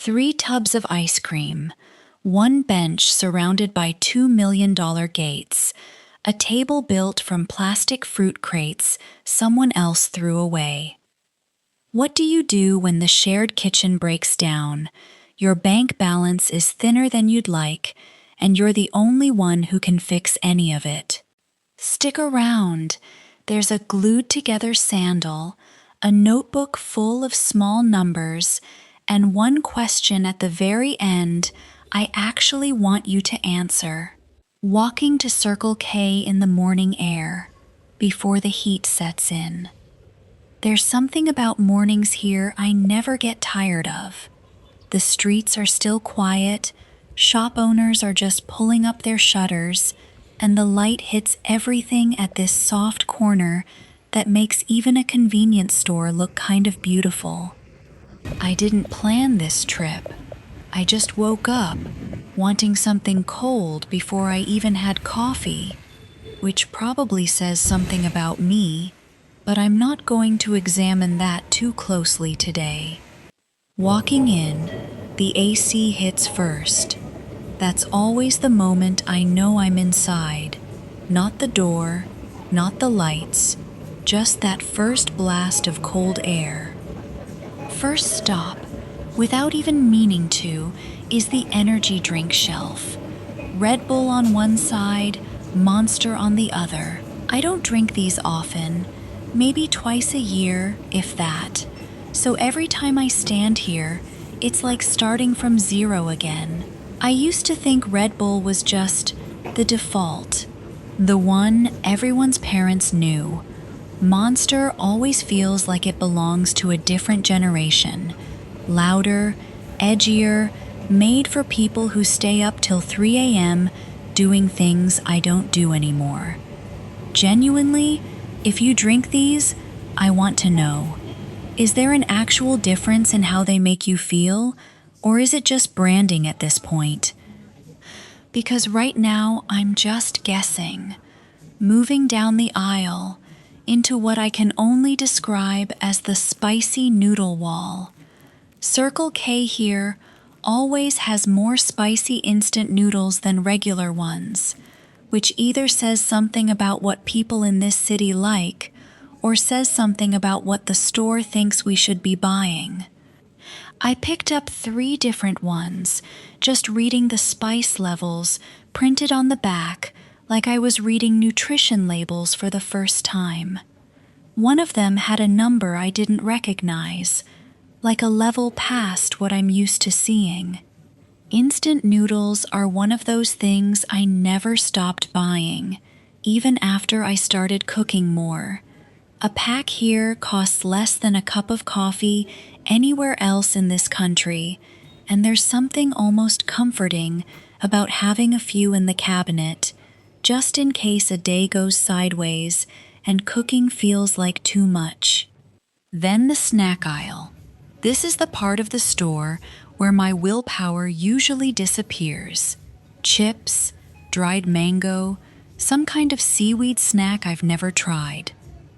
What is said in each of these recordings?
3 tubs of ice cream, 1 bench surrounded by $2 million gates, a table built from plastic fruit crates someone else threw away. What do you do when the shared kitchen breaks down? Your bank balance is thinner than you'd like, and you're the only one who can fix any of it. Stick around. There's a glued-together sandal, a notebook full of small numbers, and one question at the very end I actually want you to answer. Walking to Circle K in the morning air, before the heat sets in. There's something about mornings here I never get tired of. The streets are still quiet, shop owners are just pulling up their shutters, and the light hits everything at this soft corner that makes even a convenience store look kind of beautiful. I didn't plan this trip. I just woke up, wanting something cold before I even had coffee, which probably says something about me, but I'm not going to examine that too closely today. Walking in, the AC hits first. That's always the moment I know I'm inside. Not the door, not the lights, just that first blast of cold air. First stop, without even meaning to, is the energy drink shelf. Red Bull on one side, Monster on the other. I don't drink these often, maybe twice a year, if that. So every time I stand here, it's like starting from zero again. I used to think Red Bull was just the default, the one everyone's parents knew. Monster always feels like it belongs to a different generation. Louder, edgier, made for people who stay up till 3 a.m. doing things I don't do anymore. Genuinely, if you drink these, I want to know. Is there an actual difference in how they make you feel, or is it just branding at this point? Because right now, I'm just guessing. Moving down the aisle, into what I can only describe as the spicy noodle wall. Circle K here always has more spicy instant noodles than regular ones, which either says something about what people in this city like, or says something about what the store thinks we should be buying. I picked up 3 different ones, just reading the spice levels printed on the back like I was reading nutrition labels for the first time. One of them had a number I didn't recognize, like a level past what I'm used to seeing. Instant noodles are one of those things I never stopped buying, even after I started cooking more. A pack here costs less than a cup of coffee anywhere else in this country, and there's something almost comforting about having a few in the cabinet, just in case a day goes sideways and cooking feels like too much. Then the snack aisle. This is the part of the store where my willpower usually disappears. Chips, dried mango, some kind of seaweed snack I've never tried.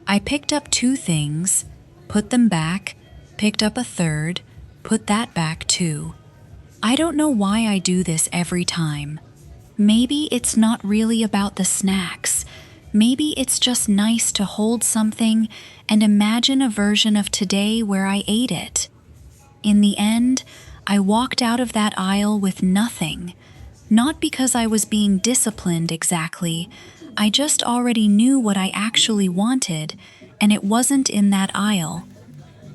I picked up 2 things, put them back, picked up a third, put that back too. I don't know why I do this every time. Maybe it's not really about the snacks. Maybe it's just nice to hold something and imagine a version of today where I ate it. In the end, I walked out of that aisle with nothing. Not because I was being disciplined exactly. I just already knew what I actually wanted, and it wasn't in that aisle.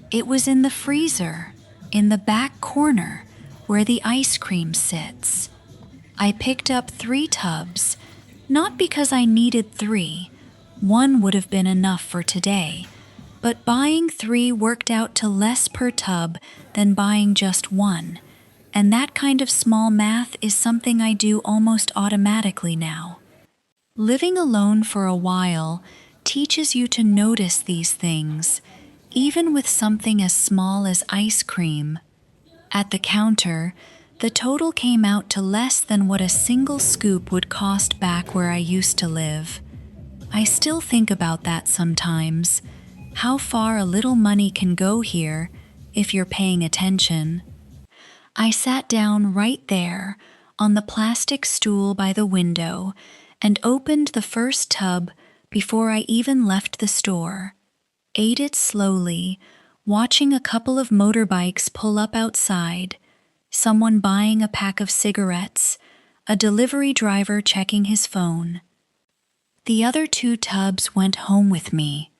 It was in the freezer, in the back corner, where the ice cream sits. I picked up 3 tubs, not because I needed 3. 1 would have been enough for today. But buying 3 worked out to less per tub than buying just 1. And that kind of small math is something I do almost automatically now. Living alone for a while teaches you to notice these things, even with something as small as ice cream. At the counter, the total came out to less than what a single scoop would cost back where I used to live. I still think about that sometimes, how far a little money can go here if you're paying attention. I sat down right there on the plastic stool by the window and opened the first tub before I even left the store. Ate it slowly, watching a couple of motorbikes pull up outside, someone buying a pack of cigarettes, a delivery driver checking his phone. The other 2 tubs went home with me.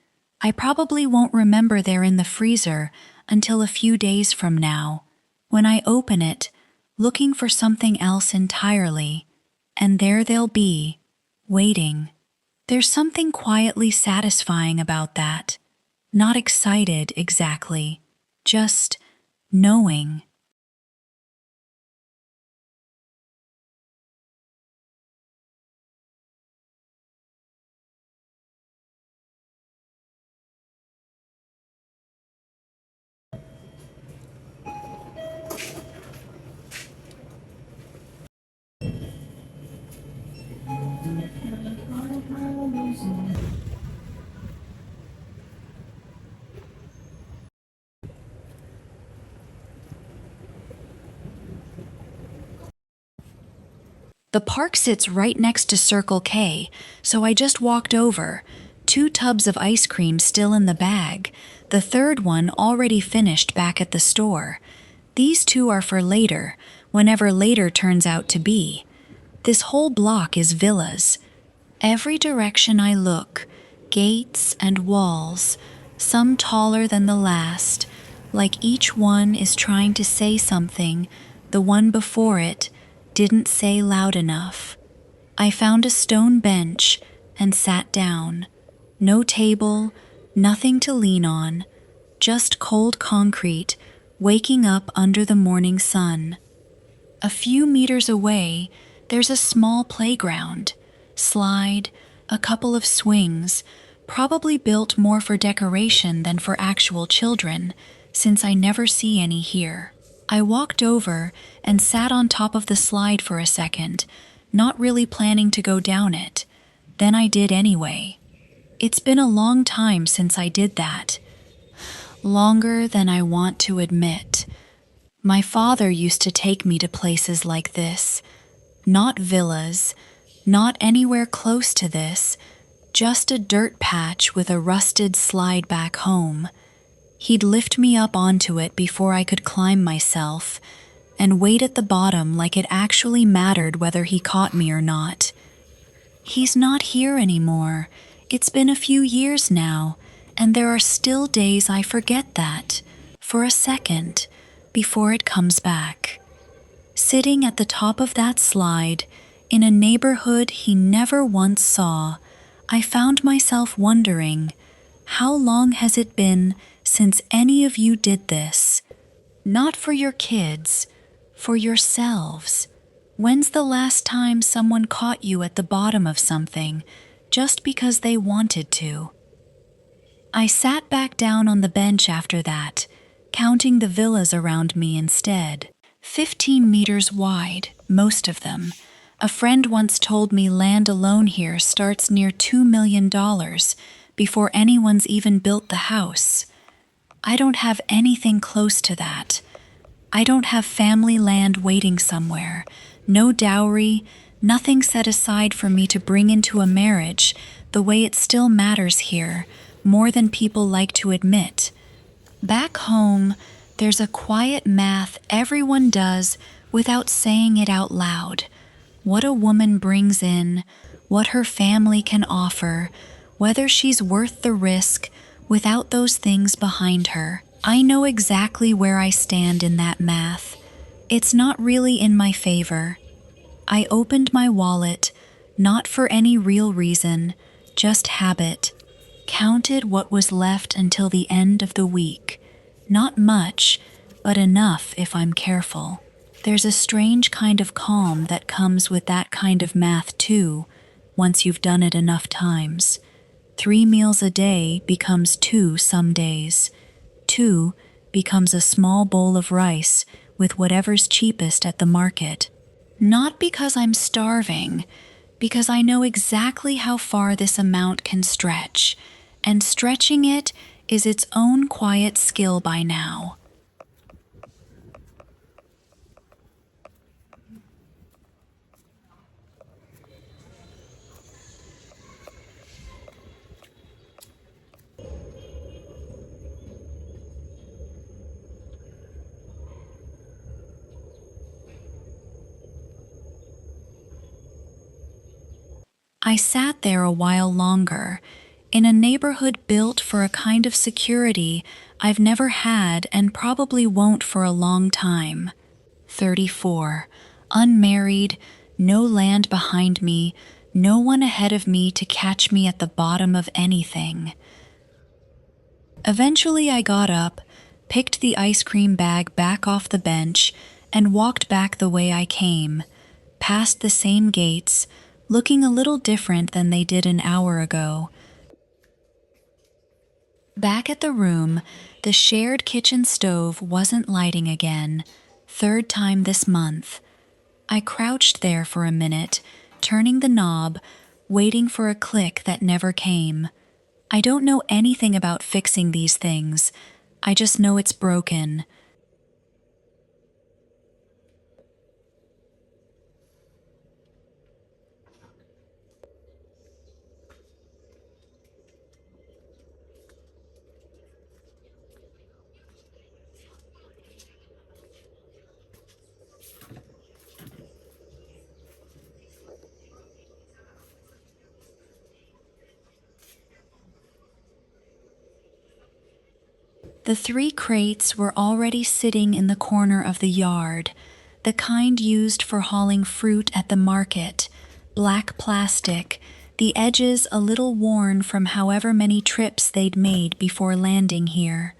I probably won't remember they're in the freezer until a few days from now, when I open it, looking for something else entirely, and there they'll be, waiting. There's something quietly satisfying about that. Not excited exactly, just knowing. The park sits right next to Circle K, so I just walked over. 2 tubs of ice cream still in the bag, the third one already finished back at the store. These 2 are for later, whenever later turns out to be. This whole block is villas. Every direction I look, gates and walls, some taller than the last, like each one is trying to say something the one before it didn't say loud enough. I found a stone bench and sat down. No table, nothing to lean on, just cold concrete waking up under the morning sun. A few meters away, there's a small playground, slide, a couple of swings, probably built more for decoration than for actual children, since I never see any here. I walked over and sat on top of the slide for a second, not really planning to go down it. Then I did anyway. It's been a long time since I did that. Longer than I want to admit. My father used to take me to places like this. Not villas, not anywhere close to this, just a dirt patch with a rusted slide back home. He'd lift me up onto it before I could climb myself, and wait at the bottom like it actually mattered whether he caught me or not. He's not here anymore. It's been a few years now, and there are still days I forget that, for a second, before it comes back. Sitting at the top of that slide, in a neighborhood he never once saw, I found myself wondering, how long has it been since any of you did this? Not for your kids, for yourselves. When's the last time someone caught you at the bottom of something, just because they wanted to? I sat back down on the bench after that, counting the villas around me instead. 15 meters wide, most of them. A friend once told me land alone here starts near $2 million before anyone's even built the house. I don't have anything close to that. I don't have family land waiting somewhere, no dowry, nothing set aside for me to bring into a marriage the way it still matters here, more than people like to admit. Back home, there's a quiet math everyone does without saying it out loud. What a woman brings in, what her family can offer, whether she's worth the risk without those things behind her. I know exactly where I stand in that math. It's not really in my favor. I opened my wallet, not for any real reason, just habit. Counted what was left until the end of the week. Not much, but enough if I'm careful. There's a strange kind of calm that comes with that kind of math too, once you've done it enough times. 3 meals a day becomes 2 some days. 2 becomes a small bowl of rice with whatever's cheapest at the market. Not because I'm starving, because I know exactly how far this amount can stretch, and stretching it is its own quiet skill by now. I sat there a while longer, in a neighborhood built for a kind of security I've never had and probably won't for a long time. 34. Unmarried, no land behind me, no one ahead of me to catch me at the bottom of anything. Eventually I got up, picked the ice cream bag back off the bench, and walked back the way I came, past the same gates, looking a little different than they did an hour ago. Back at the room, the shared kitchen stove wasn't lighting again, third time this month. I crouched there for a minute, turning the knob, waiting for a click that never came. I don't know anything about fixing these things. I just know it's broken. The 3 crates were already sitting in the corner of the yard, the kind used for hauling fruit at the market, black plastic, the edges a little worn from however many trips they'd made before landing here.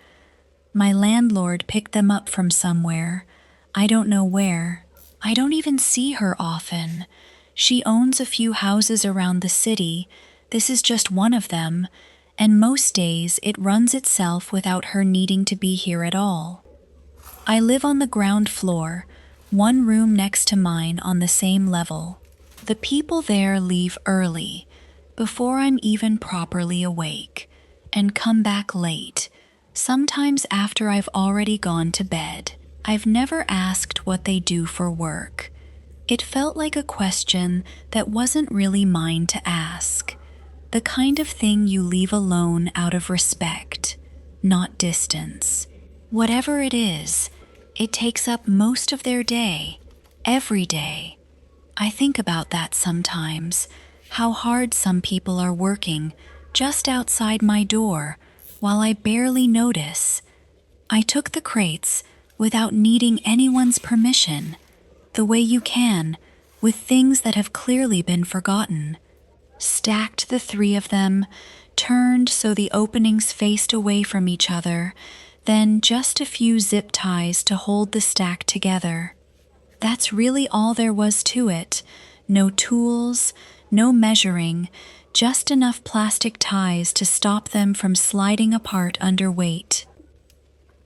My landlord picked them up from somewhere. I don't know where. I don't even see her often. She owns a few houses around the city. This is just one of them, and most days it runs itself without her needing to be here at all. I live on the ground floor, one room next to mine on the same level. The people there leave early, before I'm even properly awake, and come back late, sometimes after I've already gone to bed. I've never asked what they do for work. It felt like a question that wasn't really mine to ask. The kind of thing you leave alone out of respect, not distance. Whatever it is, it takes up most of their day, every day. I think about that sometimes, how hard some people are working just outside my door while I barely notice. I took the crates without needing anyone's permission, the way you can, with things that have clearly been forgotten. Stacked the 3 of them, turned so the openings faced away from each other, then just a few zip ties to hold the stack together. That's really all there was to it. No tools, no measuring, just enough plastic ties to stop them from sliding apart under weight.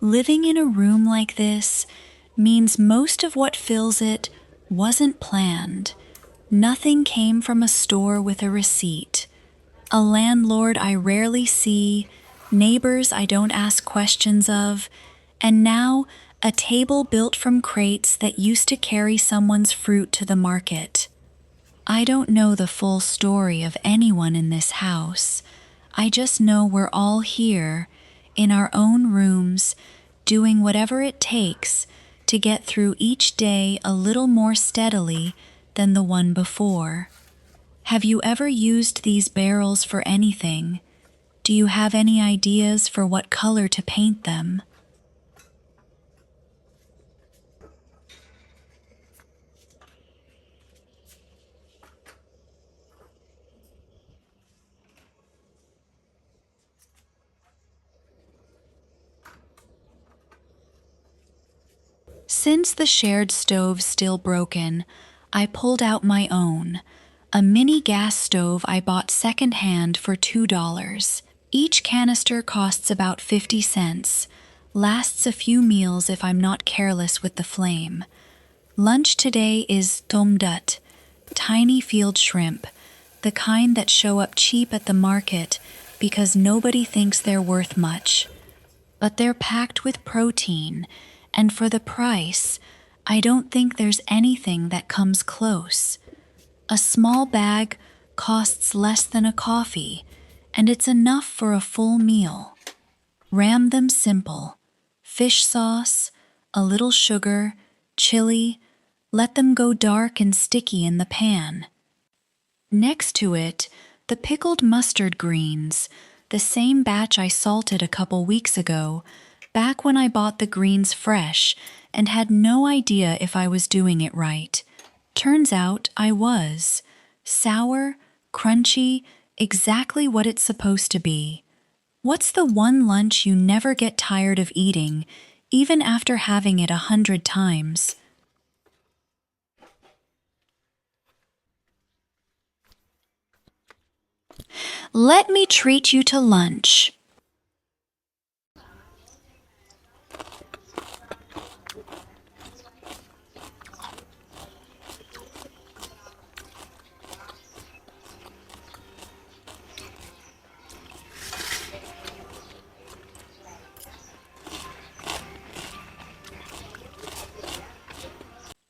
Living in a room like this means most of what fills it wasn't planned. Nothing came from a store with a receipt. A landlord I rarely see, neighbors I don't ask questions of, and now a table built from crates that used to carry someone's fruit to the market. I don't know the full story of anyone in this house. I just know we're all here, in our own rooms, doing whatever it takes to get through each day a little more steadily than the one before. Have you ever used these barrels for anything? Do you have any ideas for what color to paint them? Since the shared stove's still broken, I pulled out my own, a mini gas stove I bought secondhand for $2. Each canister costs about 50 cents, lasts a few meals if I'm not careless with the flame. Lunch today is tomdut, tiny field shrimp, the kind that show up cheap at the market because nobody thinks they're worth much. But they're packed with protein, and for the price, I don't think there's anything that comes close. A small bag costs less than a coffee, and it's enough for a full meal. Ram them simple. Fish sauce, a little sugar, chili, let them go dark and sticky in the pan. Next to it, the pickled mustard greens, the same batch I salted a couple weeks ago, back when I bought the greens fresh and had no idea if I was doing it right. Turns out I was. Sour, crunchy, exactly what it's supposed to be. What's the one lunch you never get tired of eating, even after having it 100 times? Let me treat you to lunch.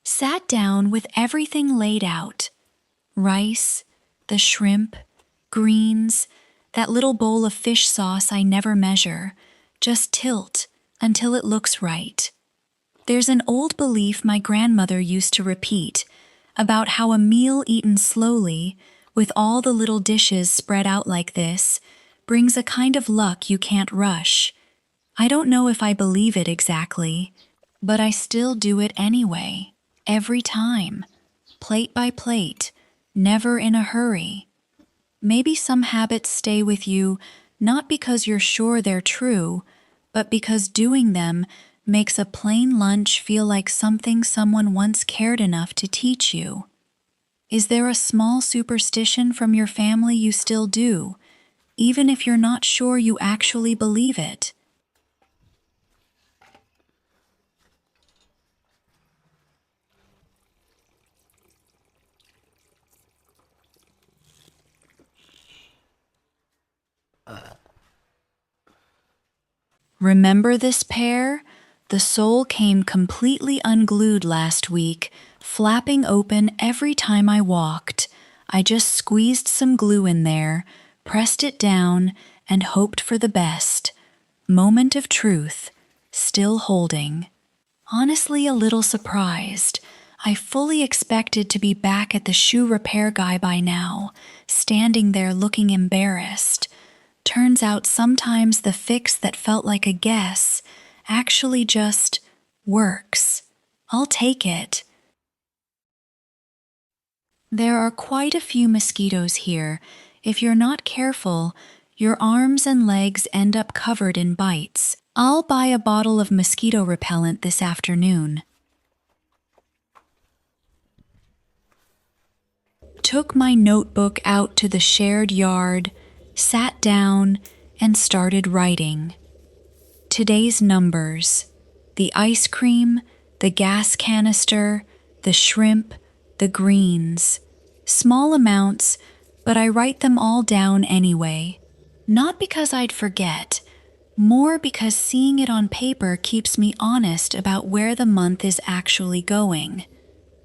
Sat down with everything laid out. Rice, the shrimp, greens, that little bowl of fish sauce I never measure. Just tilt until it looks right. There's an old belief my grandmother used to repeat about how a meal eaten slowly, with all the little dishes spread out like this, brings a kind of luck you can't rush. I don't know if I believe it exactly, but I still do it anyway. Every time, plate by plate, never in a hurry. Maybe some habits stay with you not because you're sure they're true, but because doing them makes a plain lunch feel like something someone once cared enough to teach you. Is there a small superstition from your family you still do, even if you're not sure you actually believe it? Remember this pair? The sole came completely unglued last week, flapping open every time I walked. I just squeezed some glue in there, pressed it down, and hoped for the best. Moment of truth, still holding. Honestly, a little surprised. I fully expected to be back at the shoe repair guy by now, standing there looking embarrassed. Turns out sometimes the fix that felt like a guess actually just works. I'll take it. There are quite a few mosquitoes here. If you're not careful, your arms and legs end up covered in bites. I'll buy a bottle of mosquito repellent this afternoon. Took my notebook out to the shared yard, sat down, and started writing. Today's numbers: the ice cream, the gas canister, the shrimp, the greens. Small amounts, but I write them all down anyway. Not because I'd forget, more because seeing it on paper keeps me honest about where the month is actually going.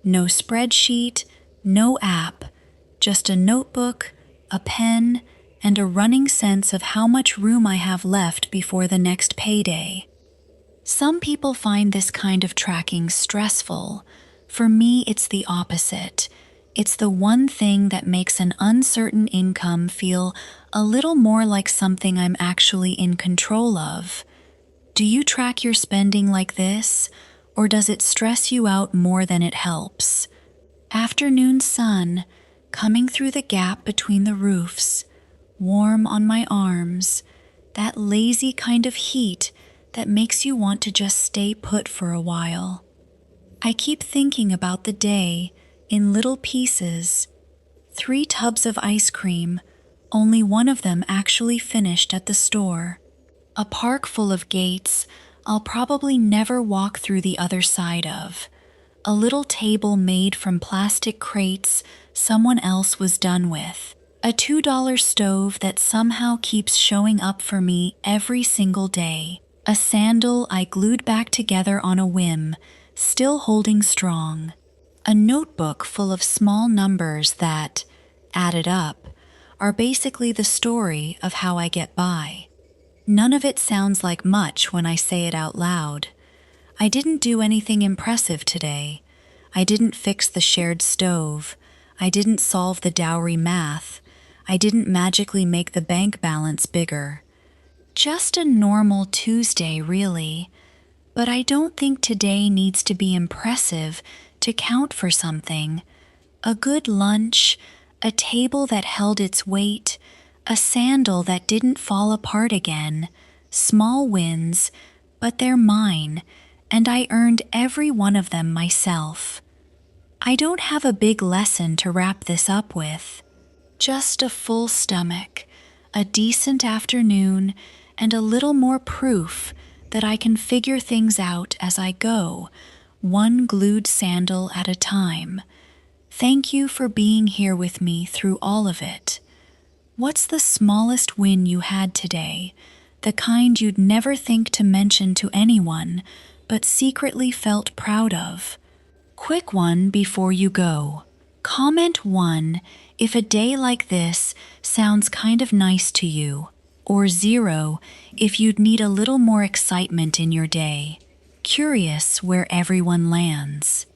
No spreadsheet, no app, just a notebook, a pen, and a running sense of how much room I have left before the next payday. Some people find this kind of tracking stressful. For me, it's the opposite. It's the one thing that makes an uncertain income feel a little more like something I'm actually in control of. Do you track your spending like this, or does it stress you out more than it helps? Afternoon sun, coming through the gap between the roofs, warm on my arms, that lazy kind of heat that makes you want to just stay put for a while. I keep thinking about the day in little pieces. 3 tubs of ice cream, only one of them actually finished at the store. A park full of gates I'll probably never walk through the other side of. A little table made from plastic crates someone else was done with. A $2 stove that somehow keeps showing up for me every single day. A sandal I glued back together on a whim, still holding strong. A notebook full of small numbers that, added up, are basically the story of how I get by. None of it sounds like much when I say it out loud. I didn't do anything impressive today. I didn't fix the shared stove. I didn't solve the dowry math. I didn't magically make the bank balance bigger. Just a normal Tuesday, really. But I don't think today needs to be impressive to count for something. A good lunch, a table that held its weight, a sandal that didn't fall apart again. Small wins, but they're mine, and I earned every one of them myself. I don't have a big lesson to wrap this up with. Just a full stomach, a decent afternoon, and a little more proof that I can figure things out as I go, one glued sandal at a time. Thank you for being here with me through all of it. What's the smallest win you had today? The kind you'd never think to mention to anyone, but secretly felt proud of? Quick one before you go. Comment 1 if a day like this sounds kind of nice to you, or 0 if you'd need a little more excitement in your day. Curious where everyone lands.